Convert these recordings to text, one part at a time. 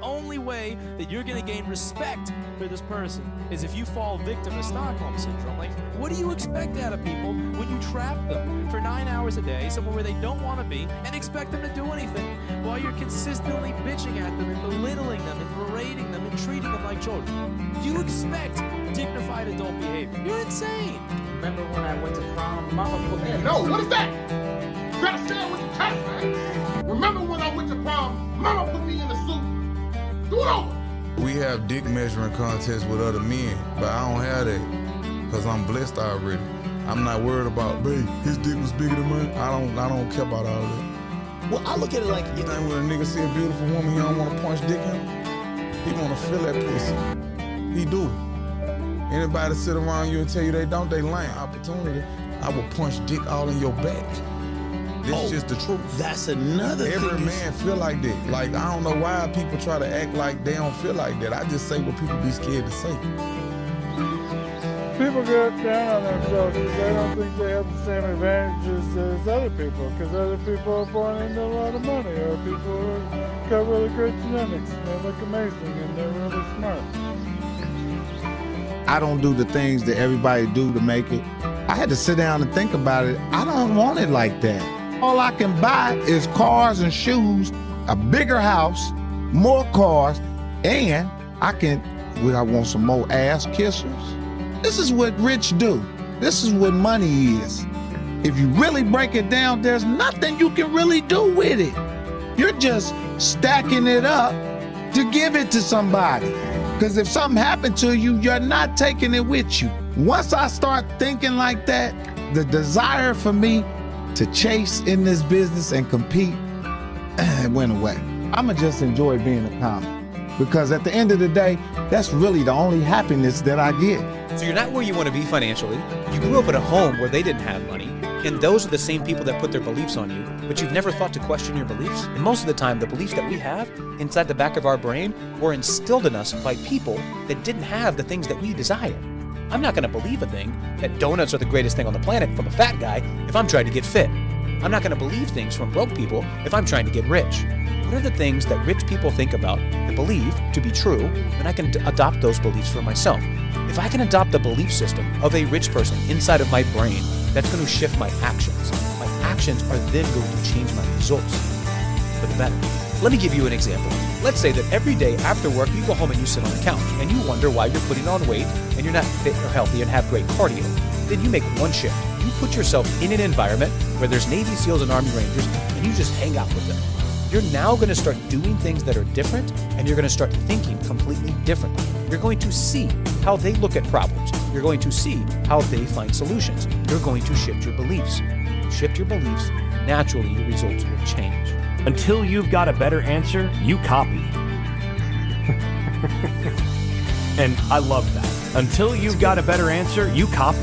only way that you're going to gain respect for this person is if you fall victim to Stockholm Syndrome. Like, what do you expect out of people when you trap them for 9 hours a day somewhere where they don't want to be and expect them to do anything while you're consistently bitching at them and belittling them and berating them and treating them like children? You expect dignified adult behavior. You're insane. Remember when I went to prom, mama put me in. No, what is that? You gotta say it with your chest, man. Remember when I went to prom, mama put me in a suit. Do it over. We have dick measuring contests with other men, but I don't have that because I'm blessed already. I'm not worried about, babe, his dick was bigger than mine. I don't care about all that. Well, I look at it like, You think when a nigga see a beautiful woman, he don't want to punch dick in her? He want to feel that pussy. He do. Anybody sit around you and tell you they don't, they lying. Opportunity, I will punch dick all in your back. This is just the truth. That's another thing. Every man feel like that. Like, I don't know why people try to act like they don't feel like that. I just say what people be scared to say. People get down on themselves because they don't think they have the same advantages as other people, because other people are born into a lot of money, or people who got really great genetics and they look amazing and they're really smart. I don't do the things that everybody do to make it. I had to sit down and think about it. I don't want it like that. All I can buy is cars and shoes, a bigger house, more cars, and I want some more ass kissers. This is what rich do. This is what money is. If you really break it down, there's nothing you can really do with it. You're just stacking it up to give it to somebody. Because if something happened to you, you're not taking it with you. Once I start thinking like that, the desire for me to chase in this business and compete went away. I'ma just enjoy being a comic. Because at the end of the day, that's really the only happiness that I get. So you're not where you want to be financially. You grew up in a home where they didn't have money, and those are the same people that put their beliefs on you, but you've never thought to question your beliefs. And most of the time, the beliefs that we have inside the back of our brain were instilled in us by people that didn't have the things that we desire. I'm not going to believe a thing that donuts are the greatest thing on the planet from a fat guy if I'm trying to get fit. I'm not going to believe things from broke people if I'm trying to get rich. What are the things that rich people think about and believe to be true, and I can adopt those beliefs for myself? If I can adopt the belief system of a rich person inside of my brain, that's going to shift my actions. My actions are then going to change my results for the better. Let me give you an example. Let's say that every day after work, you go home and you sit on the couch, and you wonder why you're putting on weight and you're not fit or healthy and have great cardio. Then you make one shift. You put yourself in an environment where there's Navy SEALs and Army Rangers, and you just hang out with them. You're now going to start doing things that are different, and you're going to start thinking completely differently. You're going to see how they look at problems. You're going to see how they find solutions. You're going to shift your beliefs. Shift your beliefs, naturally your results will change. Until you've got a better answer, you copy. And I love that. Until you've got a better answer, you copy.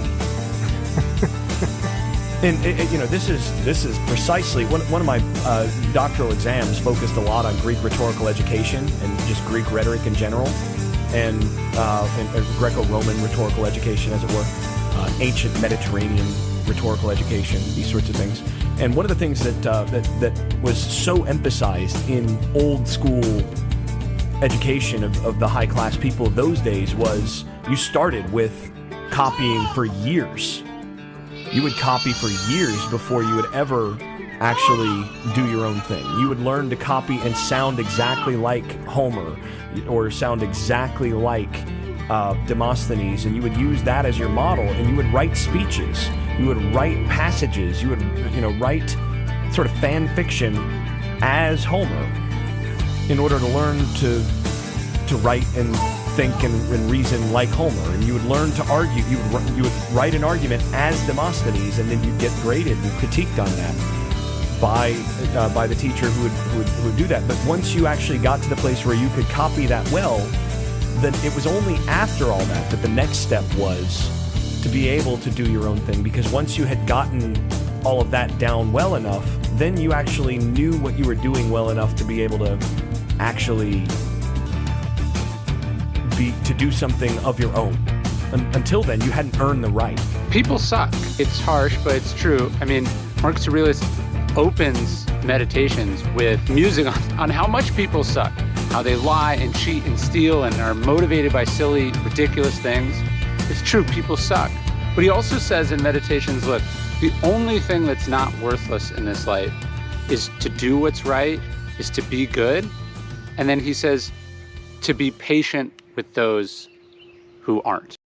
And you know, this is precisely one of my doctoral exams focused a lot on Greek rhetorical education and just Greek rhetoric in general, and Greco-Roman rhetorical education, as it were, ancient Mediterranean rhetorical education, these sorts of things. And one of the things that was so emphasized in old school education of the high class people of those days was you started with copying for years. You would copy for years before you would ever actually do your own thing. You would learn to copy and sound exactly like Homer or sound exactly like Demosthenes, and you would use that as your model, and you would write speeches. You would write passages. You would, write sort of fan fiction as Homer in order to learn to write and think and reason like Homer. And you would learn to argue. You would write an argument as Demosthenes, and then you'd get graded and critiqued on that by the teacher who would do that. But once you actually got to the place where you could copy that well, then it was only after all that the next step was to be able to do your own thing. Because once you had gotten all of that down well enough, then you actually knew what you were doing well enough to be able to actually to do something of your own. Until then, you hadn't earned the right. People suck. It's harsh, but it's true. I mean, Marcus Aurelius opens meditations with musing on how much people suck. how they lie and cheat and steal and are motivated by silly, ridiculous things. It's true, people suck. But he also says in Meditations, look, the only thing that's not worthless in this life is to do what's right, is to be good. And then he says to be patient with those who aren't.